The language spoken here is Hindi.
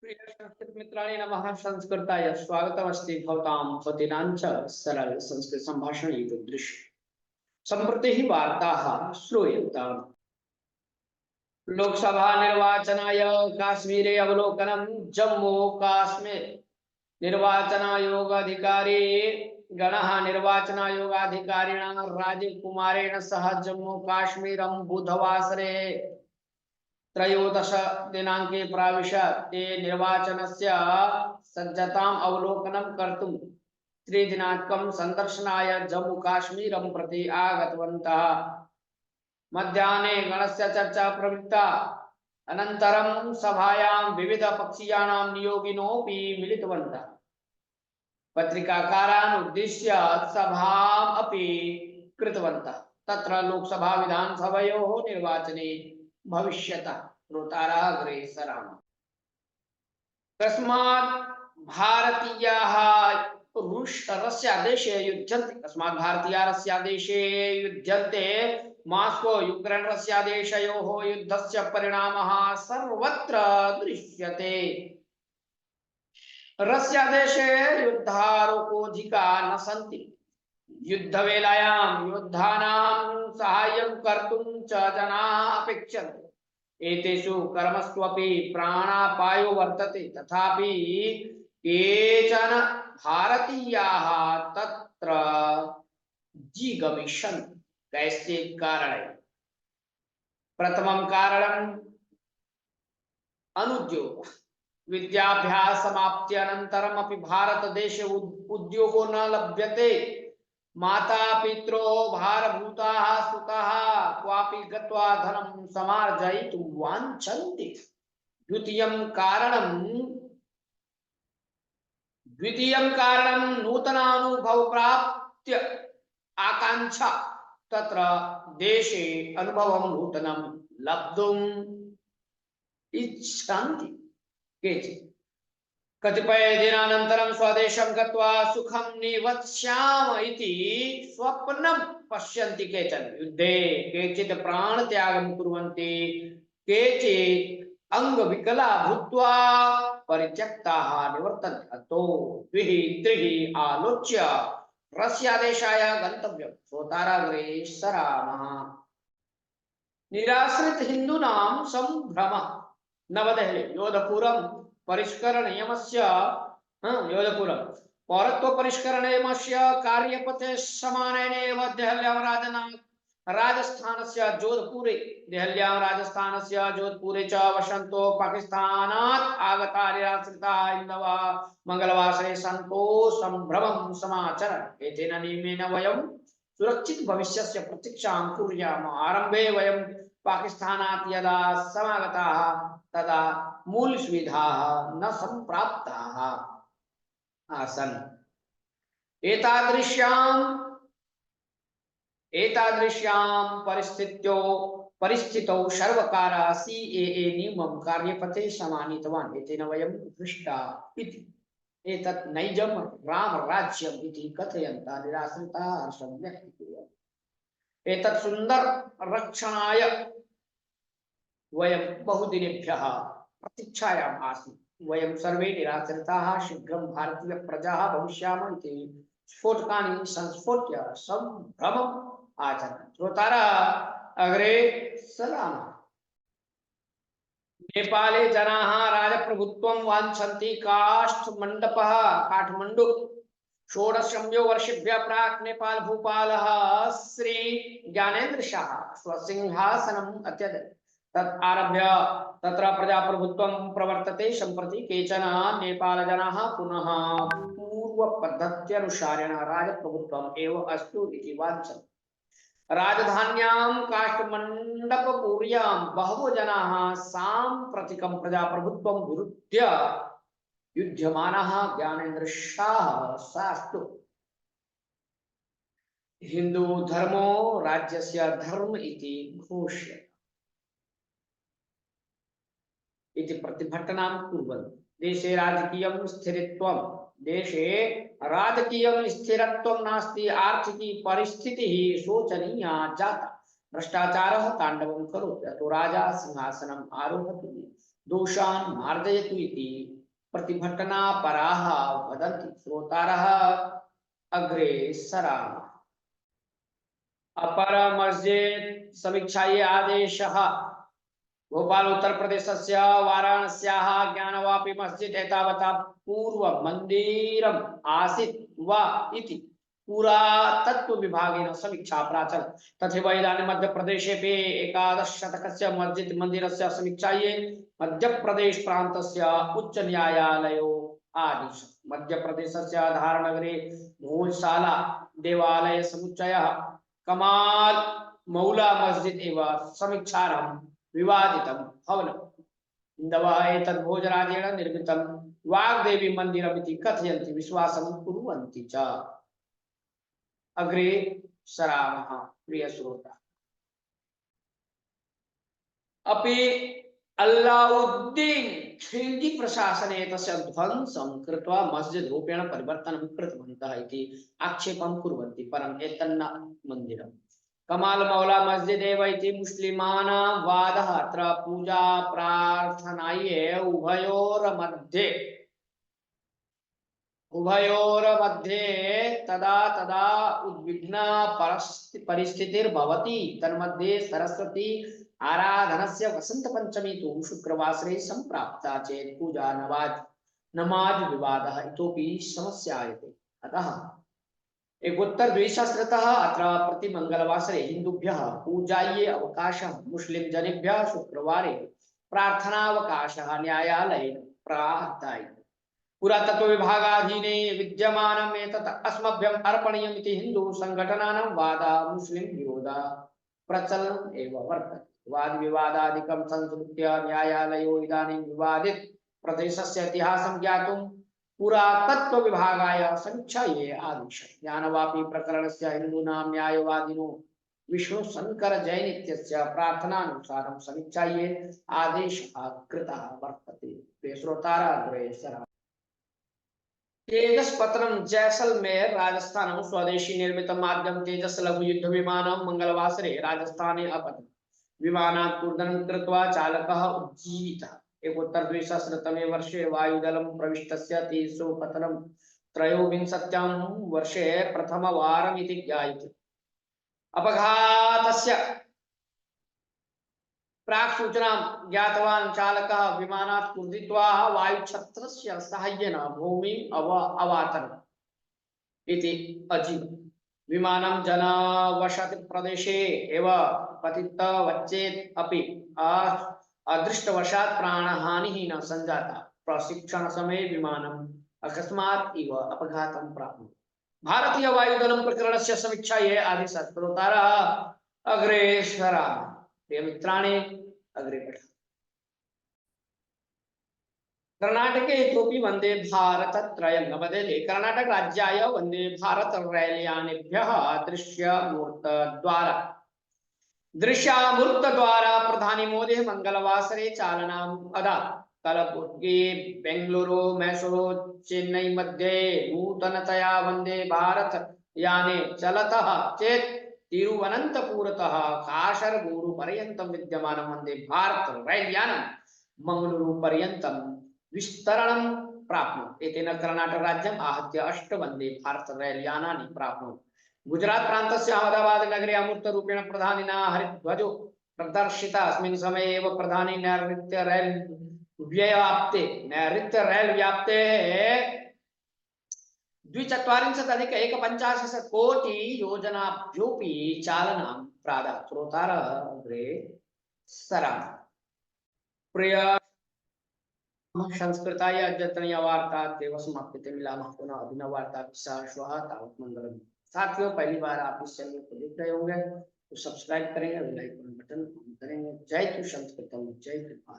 प्रिय संस्कृत मित्राणि नमः संस्कृताय स्वागतमस्ति भवतां भवतीनाञ्च सरल संस्कृत संभाषण यूट्यूब दृश्य सम्प्रति ही वार्ताः श्रूयन्ताम्। लोकसभा निर्वाचनाय काश्मीरे अवलोकनं जम्मू काश्मीर निर्वाचन आयोग अधिकारी गणः निर्वाचन आयोगाधिकारिणा राजीव कुमारेण सह जम्मू काश्मीरं बुधवासरे त्रयोदश दिनांके प्राविश्य ते निर्वाचनस्य सज्जताम् अवलोकनं कर्तुं त्रिदिनात्मकं सन्दर्शनाय जम्मू काश्मीरं प्रति आगतवन्तः। मध्याह्ने गणस्य चर्चा प्रवृत्ता। अनन्तरं सभायां विविध पक्षीयानां नियोगिनोऽपि मिलितवन्तः। पत्रिकाकारान् उद्दिश्य सभाम् अपि कृतवन्तः। तत्र लोकसभा विधानसभयोः निर्वाचने भविष्यतः श्रोतारः अग्रेसरामः। कस्मात् भारतीयाः रष्या देशे युध्यन्ते। कस्मात् भारतीयाः रष्या देशे युध्यन्ते। मास्को यूक्रेन रष्या देशयोः युद्धस्य परिणामः सर्वत्र दृश्यते। रष्या देशे युद्धारोपोधिका न सन्ति। युद्धवेलायां योद्धानां साहाय्यं कर्तुं च जनाः अपेक्षन्ते। एतेषु कर्मस्वपि प्राणापायो वर्तते। तथापि केचन भारतीयाः तत्र जिगमिष्यन्ति। कैश्चित् कारणैः। प्रथमं कारणम् अनुद्योगः। विद्याभ्यासमाप्त्यनन्तरमपि भारतदेशे उद्योगो न लभ्यते। माता पित्रो भारभूताः सुताः क्वापि गत्वा धनं समार्जयितुं वाञ्छन्ति। द्वितीयं कारणं नूतनानुभव प्राप्त्य आकांक्षा। तत्र देशे अनुभवं नूतनं लब्धुम् इच्छन्ति केचित्। कतिपय दिनानन्तरं स्वदेशं गत्वा सुखं निवत्स्याम इति स्वप्नं पश्यन्ति केचन। युद्धे केचित् प्राणत्यागं कुर्वन्ति। केचित् अंगविकला भूत्वा परित्यक्ताः निवर्तन्ते। अतो द्विः त्रिः आलोच्य रष्या देशाय गन्तव्यं। श्रोताराग्रे सरामः। निराश्रित हिन्दूनां सम्भ्रमः। नवदेहली योधपुरं परिष्करणनियमस्य योधपुरं पौरत्व परिष्करणनियमस्य कार्यपथे समानेनैव देहल्यां राजस्थानस्य जोधपुरे च वसन्तो पाकिस्तानात् आगता निराश्रिताः हिन्दवः मंगलवासरे सन्तोष सम्भ्रमं समाचरन्। एतेन नियमेन वयं सुरक्षित भविष्यस्य प्रतीक्षां कुर्याम। आरम्भे वयं पाकिस्तानात् यदा समागताः तदा मूल सुविधाः न सम्प्राप्ताः आसन्। एतादृश्यां परिस्थितौ सर्वकारः सीएए नियमं कार्यपथे समानीतवान्। एतेन वयं हृष्टा इति। एतत् नैजं रामराज्यम् इति कथयन्तः निराश्रिताः हर्षं व्यक्तीकुर्वन्ति। एतत् सुन्दर रक्षणाय वयं बहुदिनेभ्यः प्रतीक्षायाम् आसीत्। वयं सर्वे निराश्रिताः शीघ्रं भारतीय प्रजाः भविष्यामः इति स्फोटकानि संस्फोट्य सम्भ्रमम् आचरन्। श्रोतारः अग्रे सरामः। नेपाले जनाः राजप्रभुत्वं वाञ्छन्ति। काठमाण्डु 1600 वर्षेभ्यः प्राक् नेपाल भूपालः श्री ज्ञानेन्द्र शाह स्वसिंहासनम् अत्यजत्। तत् आरभ्य तत्र प्रजाप्रभुत्वं प्रवर्तते। सम्प्रति केचन नेपाल जनाः पुनः पूर्वपद्धत्यनुसारेण राजप्रभुत्वम् एव अस्तु इति वाञ्छन्ति। राजधान्यां काठमाण्डुपुर्यां बहवो जनाः साम्प्रतिकं प्रजाप्रभुत्वं विरुद्ध्य युध्यमानः ज्ञानेन्द्र शाह शास्तु। हिंदू धर्मो राज्यस्य धर्म इति घोष्यते इति प्रतिभटनां कुर्वन्ति। देशे राजकीयं स्थिरत्वं नास्ति। आर्थिकी परिस्थितिः शोचनीया जाता। भ्रष्टाचारः ताण्डवं करोति। अतो राजा सिंहासनम् आरोहति। दोषान् मार्जयतु इति प्रतिभटनापराः वदन्ति। श्रोतारः अग्रे सरामः। अपर मस्जिद समीक्षायै आदेशः। भोपाल उत्तर प्रदेशस्य वाराणस्याः ज्ञानवापी मस्जिद एतावता पूर्व मन्दिरम् आसीत् वा इति पुरातत्व विभागेन समीक्षा प्राचलत्। तथैव इदानीं मध्यप्रदेशेपि 11 शतकस्य मस्जिद मन्दिरस्य समीक्षायै मध्यप्रदेश प्रान्तस्य उच्च न्यायालयो आदिशत्। मध्यप्रदेशस्य धारनगरे भोजशाला देवालय समुच्चयः कमाल मौला मस्जिद एवं समीक्षार्थं विवादितं भवनम्। हिन्दवः एतद् भोजराजेन निर्मितं वाग्देवी मन्दिरमिति कथयन्ति, विश्वासं कुर्वन्ति च। अग्रे सरामः प्रिय श्रोता। अपि अल्लाउद्दीन खिल्जी प्रशासने तस्य ध्वंसं कृत्वा मस्जिद रूपेण परिवर्तनं कृतवन्तः इति आक्षेपं कुर्वन्ति, परम् एतन्न मन्दिरम् कमाल मौला मस्जिद एव इति मुस्लिमानां वादः। अत्र पूजा प्रार्थनायै उभयोर्मध्ये तदा तदा उद्विग्ना परिस्थितिर्भवति। तन्मध्ये सरस्वती आराधनस्य वसन्तपञ्चमी तु शुक्रवासरे सम्प्राप्ता चेत् पूजा नमाज विवादः इतोपि समस्यायते। अतः एकोत्तर द्विसहस्रतः अत्र प्रति मंगलवासरे हिन्दुभ्यः पूजायै अवकाशः, मुस्लिम जनेभ्यः शुक्रवारे प्रार्थनावकाशः न्यायालयेन प्रादायते। पुरातत्व विभागाधीने विद्यमानम् एतत् अस्मभ्यम् अर्पणीयम् इति हिन्दू संघटनानां वादः मुस्लिम विरोधः प्रचलन् एव वर्तते। वाद विवादादिकं संस्कृत्य न्यायालयो इदानीं विवादित प्रदेशस्य इतिहासं ज्ञातुं पुरातत्व विभागाय समीक्षायै आदिशत्। ज्ञानवापी प्रकरणस्य हिन्दूनां न्यायवादिनो विष्णु शंकर जैन इत्यस्य प्रार्थनानुसारं समीक्षायै आदेशः कृतः वर्तते। प्रिय श्रोतारः अग्रे सरामः। तेजस पत्रम जैसलमेर राजस्थान स्वदेशी निर्मित माध्यम तेजस लघु युद्ध विमानं मंगलवासरे राजस्थाने अपतत्। विमानात् कूर्दनं कृत्वा चालकः उज्जीवितः। एकोत्तर द्विसहस्रतमे वर्षे वायुदलं प्रविष्टस्य तेजसोपतनं त्रयोविंशत्यां वर्षे प्रथमवारमिति ज्ञायते। अपघातस्य प्राक् सूचनां ज्ञातवान् चालकः विमानात् कूर्दित्वा वायुछत्रस्य साहाय्येन भूमिम् अवातरत् इति अजीवत्। विमानं जनवसति प्रदेशे एव पतितवच्चेत् अपि अदृष्टवशात् प्राणहानिः न सञ्जाता। प्रशिक्षण समये विमानम् अकस्मात् इव अपघातं प्राप्नोत्। भारतीय वायुदलं प्रकरणस्य समीक्षायै आदेशः। श्रोतारः अग्रे सरामः। प्रिय मित्राणि अग्रे पठामः। कर्नाटके इतोपि वंदे भारत त्रयं नवदेहली कर्नाटक राज्याय वंदे भारत रैलयानेभ्यः दृश्यामूर्तद्वारा प्रधानी मोदी मंगलवासरे चालनाम् अदत्। कलबुर्गी बेंगलुरु मैसूरु चेन्नई मध्ये नूतनतया वंदे भारत याने चलतः चेत् तिरुवनंतपुरतः कासरगोडु पर्यन्तं विद्यमानं वंदे भारत रैलयानं मंगलुरु पर्यन्तं विस्तरणं प्राप्नोत्। एतेन कर्नाटक राज्यम् आहत्य 8 वंदे भारत रैलयानानि प्राप्नोत्। गुजरात प्रान्तस्य अहमदाबाद नगरे अमूर्तरूपेण प्रधानिना हरिध्वजो प्रदर्शितः। अस्मिन् समये एव प्रधानी नैऋत्य रैल व्याप्तेः 2,40,150 कोटि योजनाभ्योऽपि चालनं प्रादात्। श्रोतारः अग्रे सरामः। प्रिय संस्कृताय अद्यतनीय वार्ता अद्यैव समाप्यते। मिलामः पुनः अभिनववार्ता के साथ श्वः। तावत् मंगलम्। साथियों, पहली बार आप इस चैनल को देख रहे होंगे तो सब्सक्राइब करेंगे, बेल आइकन बटन ऑन करेंगे। जय तु संस्कृतम, जय कृपा।